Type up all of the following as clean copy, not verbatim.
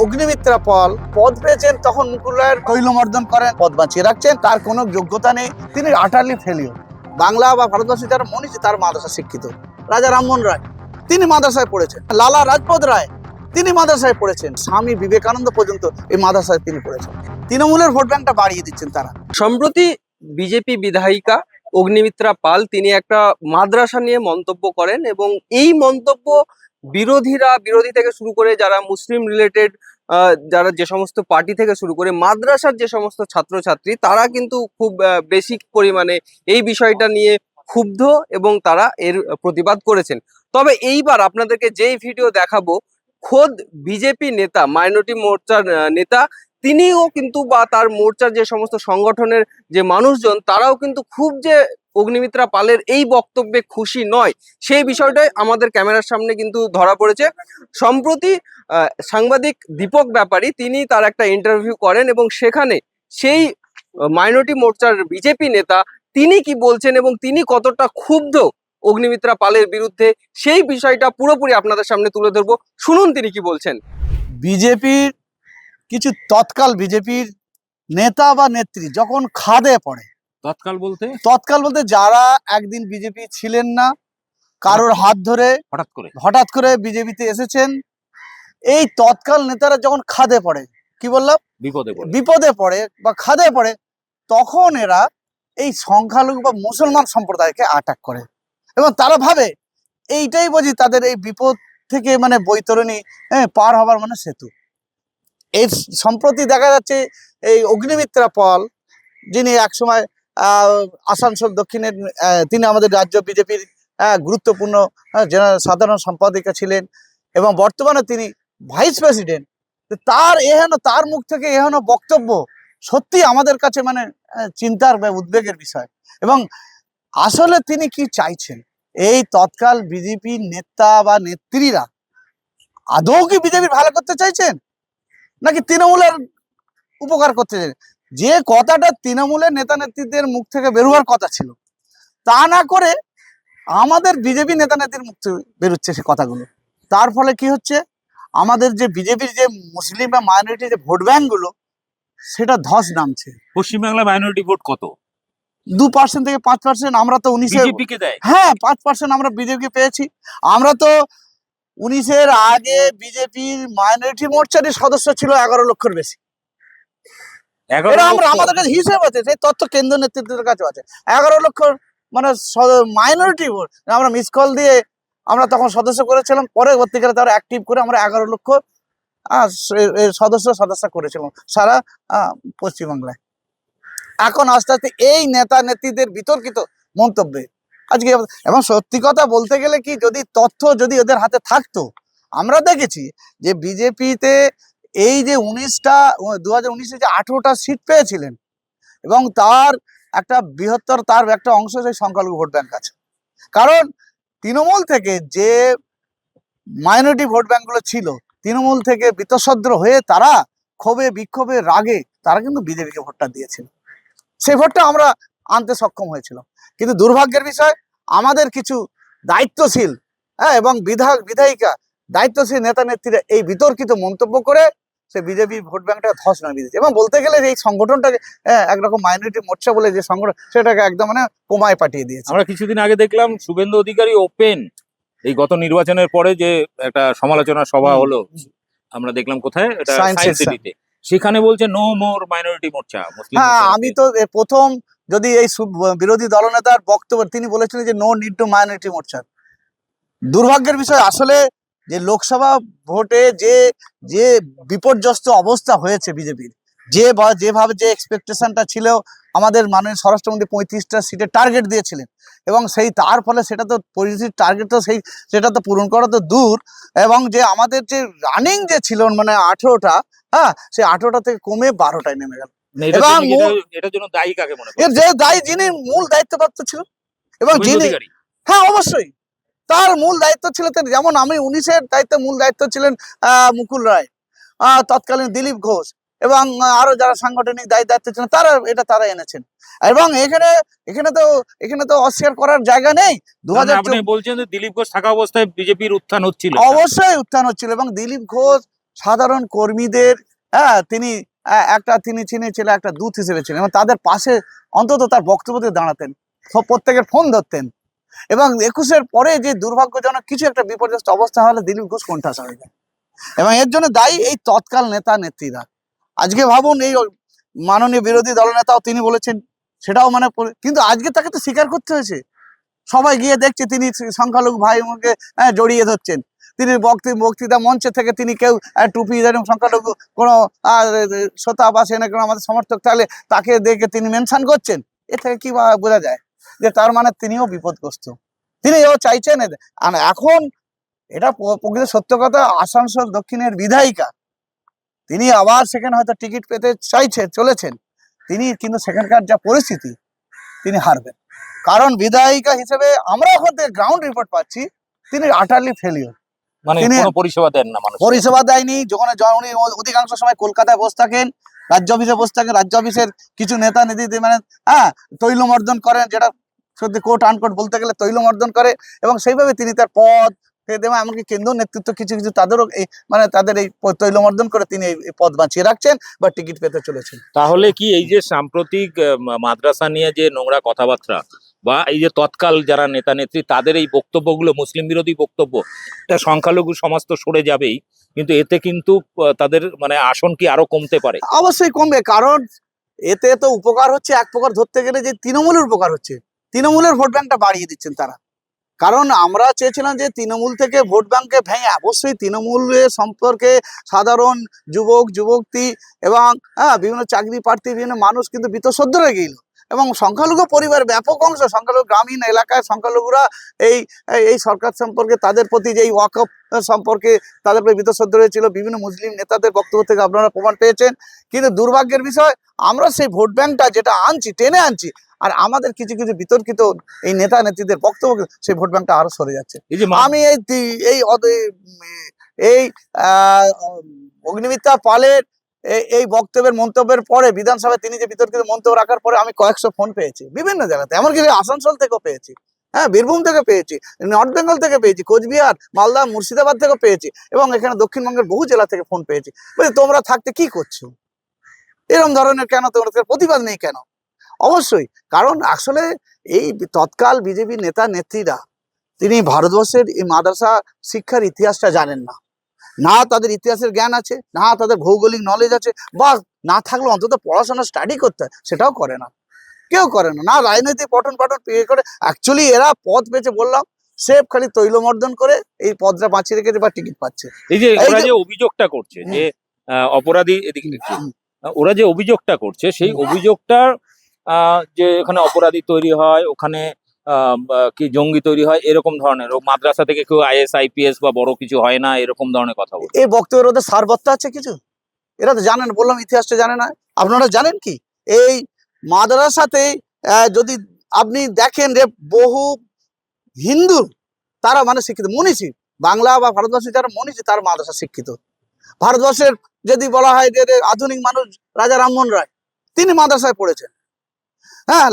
অগ্নিমিত্রা পাল পদ পেয়েছেন, তখন মুকুল রায়ের কৈলমর্দন করেন, পদ বাঁচিয়ে রাখছেন, তার কোনো যোগ্যতা নেই, তিনি আটারলি ফেলিওর। বাংলা বা ভারতবর্ষে যারা মনীষী তার মাদ্রাসা শিক্ষিত। রাজা রামমোহন রায় তিনি মাদ্রাসায় পড়েছেন, লালা রাজপথ রায় তিনি মাদ্রাসায় পড়েছেন, স্বামী বিবেকানন্দ পর্যন্ত এই মাদ্রাসায় তিনি পড়েছেন। তৃণমূলের ভোট ব্যাংকটা বাড়িয়ে দিচ্ছেন তারা। সম্প্রতি বিজেপি বিধায়িকা অগ্নিমিত্রা পাল তিনি একটা মাদ্রাসা নিয়ে মন্তব্য করেন এবং এই মন্তব্য বিরোধী থেকে শুরু করে যারা মুসলিম রিলেটেড যারা যে সমস্ত পার্টি থেকে শুরু করে মাদ্রাসার যে সমস্ত ছাত্রছাত্রী তারা কিন্তু খুব বেশি পরিমাণে এই বিষয়টা নিয়ে ক্ষুব্ধ এবং তারা এর প্রতিবাদ করেছেন। তবে এইবার আপনাদেরকে যেই ভিডিও দেখাবো, খোদ বিজেপি নেতা, মাইনরিটি মোর্চার নেতা, তিনিও কিন্তু বা তার মোর্চার যে সমস্ত সংগঠনের যে মানুষজন তারাও কিন্তু খুব যে অগ্নিমিত্রা পালের এই বক্তব্যে খুশি নয়, সেই বিষয়টাই আমাদের ক্যামেরার সামনে কিন্তু ধরা পড়েছে। সম্প্রতি সাংবাদিক দীপক ব্যাপারী তিনি তার একটা ইন্টারভিউ করেন এবং সেখানে সেই মাইনরিটি মোর্চার বিজেপি নেতা তিনি কি বলছেন এবং তিনি কতটা ক্ষুব্ধ অগ্নিমিত্রা পালের বিরুদ্ধে, সেই বিষয়টা পুরোপুরি আপনাদের সামনে তুলে ধরবো। শুনুন তিনি কি বলছেন। বিজেপির কিছু তৎকাল বিজেপির নেতা বা নেত্রী যখন খাদে পড়ে, তৎকাল বলতে যারা একদিন বিজেপি ছিলেন না, কারোর হাত ধরে হঠাৎ করে বিজেপিতে এসেছেন, এই তৎকাল নেতারা যখন খাদে পড়ে, কি বললাম, বিপদে পড়ে বা খাদে পড়ে, তখন এরা এই সংখ্যালঘু বা মুসলমান সম্প্রদায়কে আটাক করে এবং তারা ভাবে এইটাই বুঝি তাদের এই বিপদ থেকে মানে বৈতরণী পার হবার মানে সেতু। এই সম্প্রতি দেখা যাচ্ছে এই অগ্নিমিত্রা পাল, যিনি একসময় আসানসোল দক্ষিণের তিনি আমাদের রাজ্য বিজেপির গুরুত্বপূর্ণ সাধারণ সম্পাদিকা ছিলেন এবং বর্তমানে তিনি ভাইস প্রেসিডেন্ট, তার মুখ থেকে এহেন বক্তব্য সত্যি আমাদের কাছে মানে চিন্তার বা উদ্বেগের বিষয়। এবং আসলে তিনি কি চাইছেন, এই তৎকাল বিজেপির নেতা বা নেত্রীরা আদৌ কি বিজেপির ভালো করতে চাইছেন নাকি তৃণমূলের উপকার করতে চাইছেন? যে কথাটা তৃণমূলের নেতা নেত্রীদের মুখ থেকে বেরোবার কথা ছিল তা না করে আমাদের বিজেপি নেতা নেত্রীর মুখ থেকে বেরোচ্ছে সে কথাগুলো। তার ফলে কি হচ্ছে, আমাদের যে বিজেপির যে মুসলিম বা মাইনরিটি যে ভোট ব্যাংক গুলো সেটা ধস নামছে। পশ্চিমবাংলা মাইনরিটি ভোট কত? 2% থেকে 5%। আমরা তো 19 হ্যাঁ 5% আমরা বিজেপি পেয়েছি। আমরা তো 19-এর আগে বিজেপির মাইনরিটি মোর্চারই সদস্য ছিল 11 লক্ষের বেশি। আমাদের কাছে হিসেব আছে, সেই তথ্য কেন্দ্র নেতৃত্বের কাছে আছে। 11 লক্ষ মানে মাইনরিটি ভোট আমরা মিস কল দিয়ে আমরা তখন সদস্য করেছিলাম, পরবর্তীকালে তারা অ্যাক্টিভ করে আমরা 11 লক্ষ সদস্য করেছিলাম সারা পশ্চিমবাংলায়। এখন আস্তে আস্তে এই নেতা নেত্রীদের বিতর্কিত মন্তব্যে আজকে, এবং সত্যি কথা বলতে গেলে কি, যদি তথ্য যদি ওদের হাতে থাকতো, আমরা দেখেছি যে বিজেপিতে এই যে 2019-এ যে 18টা সিট পেয়েছিলেন এবং তার একটা বৃহত্তর তার একটা অংশ সেই সংখ্যালঘু ভোট ব্যাংক আছে। কারণ তৃণমূল থেকে যে মাইনরিটি ভোট ব্যাংকগুলো ছিল, তৃণমূল থেকে বীতশ্রদ্ধ হয়ে তারা ক্ষোভে বিক্ষোভে রাগে তারা কিন্তু বিজেপিকে ভোটটা দিয়েছিল। সেই ভোটটা আমরা আনতে সক্ষম হয়েছিল। কিন্তু দুর্ভাগ্যের বিষয়, আমাদের কিছু দায়িত্বশীল এবং বিধায়িকা দায়িত্বশীল নেতা নেত্রীরা এই বিতর্কিত মন্তব্য করে সে বিজেপি ভোট ব্যাংকটা ধস নামিয়ে দিয়েছে। এবং বলতে গেলে এই সংগঠনটাকে একরকম মাইনরিটি মোর্চা বলে যে সংগঠন, সেটাকে একদম মানে কোমায় পাঠিয়ে দিয়েছে। আমরা কিছুদিন আগে দেখলাম শুভেন্দু অধিকারী ওপেন এই গত নির্বাচনের পরে যে একটা সমালোচনা সভা হলো, আমরা দেখলাম কোথায়, এটা সায়েন্স সিটিতে, সেখানে বলছে নো মোর মাইনরিটি মোর্চা। হ্যাঁ, আমি তো প্রথম যদি এই বিরোধী দলনেতার বক্তব্য, তিনি বলেছিলেন যে নো নিড টু মাইনরিটি মোর্চা। দুর্ভাগ্যের বিষয় আসলে যে লোকসভা ভোটে যে বিপর্যস্ত অবস্থা হয়েছে বিজেপির, যেভাবে যে এক্সপেকটেশনটা ছিল, আমাদের মাননীয় স্বরাষ্ট্রমন্ত্রী 35টা সিটের টার্গেট দিয়েছিলেন এবং সেই তার ফলে সেটা তো পরিস্থিতির টার্গেট তো সেটা তো পূরণ করা তো দূর, এবং যে আমাদের যে রানিং যে ছিল মানে 18টা, সেই 18টা থেকে কমে 12টায় নেমে গেল। এটার জন্য দায়ী কাকে মনে করেন? এর যে দায়ী, যিনি মূল দায়িত্বপ্রাপ্ত ছিল এবং যিনি, হ্যাঁ অবশ্যই তার মূল দায়িত্ব ছিল, যেমন আমি 19-এর দায়িত্বে মূল দায়িত্ব ছিলেন মুকুল রায়, তৎকালীন দিলীপ ঘোষ এবং আরো যারা সাংগঠনিক দায়িত্ব ছিলেন তারা এনেছেন। এবং এখানে তো অস্বীকার করার জায়গা নেই। 2000 বলছেন যে দিলীপ ঘোষ থাকা অবস্থায় বিজেপির উত্থান হচ্ছিল, অবশ্যই উত্থান হচ্ছিল এবং দিলীপ ঘোষ সাধারণ কর্মীদের তিনি তিনি ছিলেন একটা দূত হিসেবে ছিলেন এবং তাদের পাশে অন্তত তার বক্তব্যতে দাঁড়াতেন, প্রত্যেকের ফোন ধরতেন। এবং 21-এর পরে যে দুর্ভাগ্যজনক কিছু একটা বিপর্যস্ত অবস্থা হলে দিলীপ ঘোষ কোণঠাসা হয়ে যায় এবং এর জন্য দায়ী এই তৎকাল নেতা নেত্রীরা। আজকে ভাবুন, এই মাননীয় বিরোধী দলনেতাও তিনি বলেছেন, সেটাও কিন্তু আজকে তাকে তো স্বীকার করতে হয়েছে। সবাই গিয়ে দেখছে তিনি সংখ্যালঘু ভাই মুখে জড়িয়ে ধরছেন। তিনি বক্তৃতা মঞ্চে থেকে তিনি কেউ টুপি যেরকম সংখ্যালঘু কোনো শ্রোতা বা সেখানে কোনো আমাদের সমর্থক থাকলে তাকে দেখে তিনি মেনশন করছেন। এ থেকে কি বোঝা যায় যে তার তিনিও বিপদগ্রস্ত, তিনি এও চাইছেন। আর এখন এটা প্রকৃত সত্য কথা, আসানসোল দক্ষিণের বিধায়িকা তিনি আবার সেখানে হয়তো টিকিট পেতে চলেছেন তিনি, কিন্তু সেখানকার যা পরিস্থিতি তিনি হারবেন। কারণ বিধায়িকা হিসেবে আমরা ওখান থেকে গ্রাউন্ড রিপোর্ট পাচ্ছি তিনি আটারলি ফেলিওর, তিনি কোনো পরিষেবা দেন না, পরিষেবা দেয়নি। যখন উনি অধিকাংশ সময় কলকাতায় বসে থাকেন, রাজ্য অফিসে বসে থাকেন, রাজ্য অফিসের কিছু নেতা নেত্রী তৈলমর্দন করেন, যেটা সত্যি কোট আনকোট বলতে গেলে তৈলমর্দন করে এবং সেইভাবে তিনি তার পদ দেওয়া এমনকি কেন্দ্রীয় নেতৃত্ব কিছু কিছু তাদেরও তাদের এই তৈলমর্দন করে তিনি এই পদ বাঁচিয়ে রাখছেন বা টিকিট পেতে চলেছেন। তাহলে কি এই যে সাম্প্রতিক মাদ্রাসা নিয়ে যে নোংরা কথাবার্তা বা এই যে তৎকাল যারা নেতা নেত্রী তাদের এই বক্তব্যগুলো মুসলিম বিরোধী বক্তব্য, এটা সংখ্যালঘু সমাজ তো সরে যাবেই, কিন্তু এতে কিন্তু তাদের আসন কি আরো কমতে পারে? অবশ্যই কমবে, কারণ এতে তো উপকার হচ্ছে এক প্রকার ধরতে গেলে যে তৃণমূলের উপকার হচ্ছে। তৃণমূলের ভোট ব্যাংকটা বাড়িয়ে দিচ্ছেন তারা, কারণ আমরা চেয়েছিলাম যে তৃণমূল থেকে ভোট ব্যাংকে ভেঙে অবশ্যই তৃণমূলের সম্পর্কে সাধারণ যুবক যুবতী এবং বিভিন্ন চাকরি প্রার্থী বিভিন্ন মানুষ কিন্তু বীতশ্রদ্ধ হয়ে গেল এবং সংখ্যালঘু পরিবারের ব্যাপক অংশ সংখ্যালঘু গ্রামীণ এলাকায় সংখ্যালঘুরা এই সরকার সম্পর্কে তাদের প্রতি যে ওয়াকফ সম্পর্কে তাদের প্রতি বীতশ্রদ্ধ হয়েছিল। বিভিন্ন মুসলিম নেতাদের বক্তব্য থেকে আপনারা প্রমাণ পেয়েছেন। কিন্তু দুর্ভাগ্যের বিষয়, আমরা সেই ভোট ব্যাংকটা যেটা টেনে আনছি আর আমাদের কিছু কিছু বিতর্কিত এই নেতা নেত্রীদের বক্তব্য সেই ভোট ব্যাংকটা আরো সরে যাচ্ছে। আমি এই অগ্নিমিত্রা পালের এই মন্তব্যের পরে বিধানসভায় তিনি যে বিতর্কিত মন্তব্য রাখার পরে আমি কয়েকশো ফোন পেয়েছি বিভিন্ন জায়গাতে, এমনকি আসানসোল থেকেও পেয়েছি, বীরভূম থেকে পেয়েছি, নর্থ বেঙ্গল থেকে পেয়েছি, কোচবিহার, মালদা, মুর্শিদাবাদ থেকেও পেয়েছি এবং এখানে দক্ষিণবঙ্গের বহু জেলা থেকে ফোন পেয়েছি। তোমরা থাকতে কি করছো, এরকম ধরনের কেন তোমাদের প্রতিবাদ নেই কেন? অবশ্যই, কারণ আসলে এই তৎকাল বিজেপি নেতা নেত্রীরা তিনি ভারতবর্ষের এই মাদ্রাসা শিক্ষার ইতিহাসটা জানেন না, না তাদের ইতিহাসের জ্ঞান আছে, না তাদের ভৌগোলিক নলেজ আছে, বা না থাকলে অন্তত পড়াশোনা স্টাডি করতে হয় সেটাও করে না, কেউ করে না, না রাজনৈতিক পঠন করে। অ্যাকচুয়ালি এরা পদ পেয়েছে বললাম সেফ খালি তৈলমর্দন করে এই পদটা বাঁচিয়ে রেখেছে বা টিকিট পাচ্ছে। এই যে ওরা যে অভিযোগটা করছে যে অপরাধী, এদিকে ওরা যে অভিযোগটা করছে সেই অভিযোগটা যে এখানে অপরাধী তৈরি হয়, ওখানে কি জঙ্গি তৈরি হয়, এরকম ধরনের, ও মাদ্রাসা থেকে কেউ IAS IPS বা বড় কিছু হয় না, এরকম ধরনের কথা বলছে। এই বক্তব্যের ওদের সারবত্তা আছে কিছু, এরা তো জানেন, বললাম ইতিহাসটা জানে না। আপনারা জানেন কি এই মাদ্রাসাতে যদি আপনি দেখেন যে বহু হিন্দু তারা শিক্ষিত মনীষী, বাংলা বা ভারতবর্ষের যারা মনীষী তারা মাদ্রাসা শিক্ষিত। ভারতবর্ষের যদি বলা হয় যে আধুনিক মানুষ রাজা রামমোহন রায় তিনি মাদ্রাসায় পড়েছেন,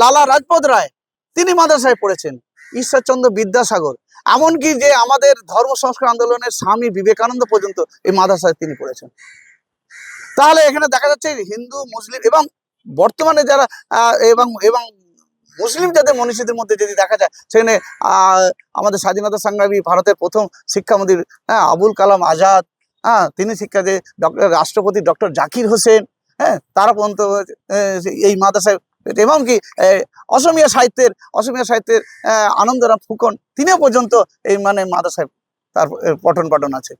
লালা রাজপথ রায় তিনি মাদ্রাসায় পড়েছেন, ঈশ্বরচন্দ্র বিদ্যাসাগর, এমনকি যে আমাদের ধর্ম সংস্কার আন্দোলনের স্বামী বিবেকানন্দ পর্যন্ত এই মাদ্রাসায় তিনি পড়েছেন। তাহলে এখানে দেখা যাচ্ছে হিন্দু মুসলিম এবং বর্তমানে যারা এবং এবং মুসলিম যাদের মনীষীদের মধ্যে যদি দেখা যায় সেখানে আমাদের স্বাধীনতা সংগ্রামী ভারতের প্রথম শিক্ষামন্ত্রী আবুল কালাম আজাদ, তিনি শিক্ষা যে রাষ্ট্রপতি ডক্টর জাকির হোসেন, তারা পর্যন্ত এই মাদ্রাসায়, এমনকি অসমীয়া সাহিত্যের আনন্দরাম ফুকন তিনিও পর্যন্ত এই মাদ্রাসায় তার পঠন পাঠন আছে।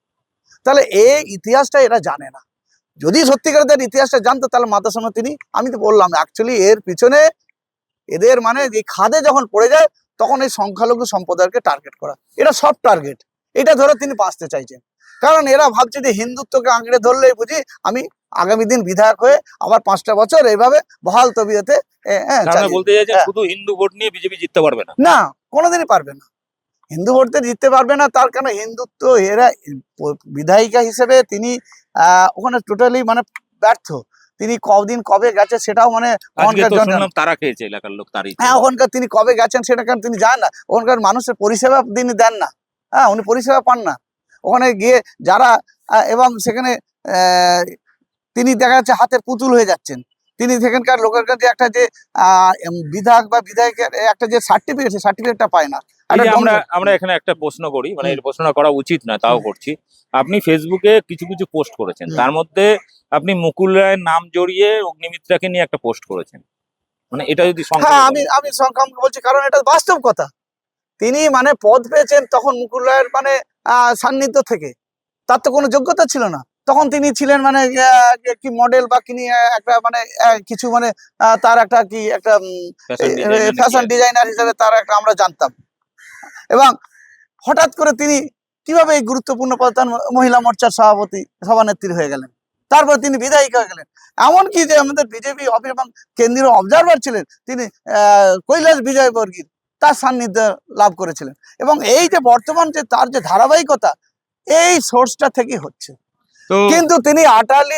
তাহলে এই ইতিহাসটা এরা জানে না, যদি সত্যিকারের ইতিহাসটা জানতো তাহলে মাদ্রাসা তিনি, আমি তো বললাম অ্যাকচুয়ালি এর পিছনে এদের এই খাদে যখন পড়ে যায় তখন এই সংখ্যালঘু সম্প্রদায়কে টার্গেট করা, এটা সব টার্গেট, এটা ধরে তিনি বাঁচতে চাইছেন। কারণ এরা ভাবছে যে হিন্দুত্বকে আঁকড়ে ধরলেই বুঝি আমি আগামী দিন বিধায়ক হয়ে আবার 5টা বছর এইভাবে বহাল তবিয়তে বলতে চাইছেন শুধু হিন্দু ভোট নিয়ে বিজেপি জিততে পারবে না, না কোনোদিনই পারবে না, হিন্দু ভোটে জিততে পারবে না। তার কারণ হিন্দুত্ব এরা বিধায়িকা হিসেবে তিনি ওখানে টোটালি ব্যর্থ। তিনি কবে গেছে সেটাও তারা খেয়েছে এলাকার লোক, ওখানকার তিনি কবে গেছেন সেটা কারণ তিনি জানেন না, ওখানকার মানুষের পরিষেবা তিনি দেন না, উনি পরিষেবা পান না ওখানে গিয়ে যারা, এবং সেখানে তিনি দেখা যাচ্ছে হাতের পুতুল হয়ে যাচ্ছেন। তিনি সেখানকার লোকের কাছে একটা যে বিধায়ক বা বিধায়কের একটা যে সার্টিফিকেট, সেই সার্টিফিকেটটা পায় না। এই যে একটা আমরা দ্বন্দ্ব। আমরা এখানে একটা প্রশ্ন করি, মানে হুম। এই প্রশ্নটা করা উচিত না, তাও হুম। করছি। আপনি ফেসবুকে কিছু কিছু পোস্ট করেছেন, হুম। তার মধ্যে আপনি মুকুল রায়ের নাম জড়িয়ে অগ্নিমিত্রাকে নিয়ে একটা পোস্ট করেছেন, মানে এটা যদি হ্যাঁ, সংক্ষেপে আমি বলেন। আমি সংখ্যাঙ্ক বলছি, কারণ এটা বাস্তব কথা। তিনি মানে পদ পেয়েছেন তখন মুকুল রায়ের মানে সান্নিধ্য থেকে। তার তো কোনো যোগ্যতা ছিল না। তখন তিনি ছিলেন মানে কি মডেল বা তিনি একটা মানে কিছু মানে তার একটা কি একটা ফ্যাশন ডিজাইনার নাকি ফ্যাশন আছে? ডিজাইনার হিসেবে তার একটা আমরা জানতাম। এবং হঠাৎ করে তিনি কিভাবে এই গুরুত্বপূর্ণ পদে মহিলা মোর্চার সভানেত্রী হয়ে গেলেন। তারপর তিনি বিধায়িকা হয়ে গেলেন। এমনকি যে আমাদের বিজেপি এবং কেন্দ্রীয় অবজারভার ছিলেন, তিনি কৈলাস বিজয়বর্গীয় তার সান্নিধ্য লাভ করেছিলেন। এবং এই যে বর্তমান যে তার যে ধারাবাহিকতা, এই সোর্সটা থেকেই হচ্ছে। তো কিন্তু তিনি আটালি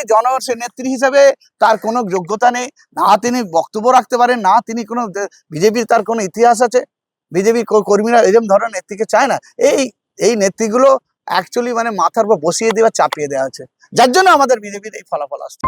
নেত্রী হিসেবে তার কোনো যোগ্যতা নেই, না তিনি বক্তব্য রাখতে পারেন, না তিনি কোনো বিজেপির তার কোনো ইতিহাস আছে। বিজেপির কর্মীরা এরকম ধরনের নেত্রীকে চায় না। এই নেত্রীগুলো অ্যাকচুয়ালি মানে মাথার উপর বসিয়ে দেওয়া, চাপিয়ে দেওয়া আছে, যার জন্য আমাদের বিজেপির এই ফলাফল আসছে।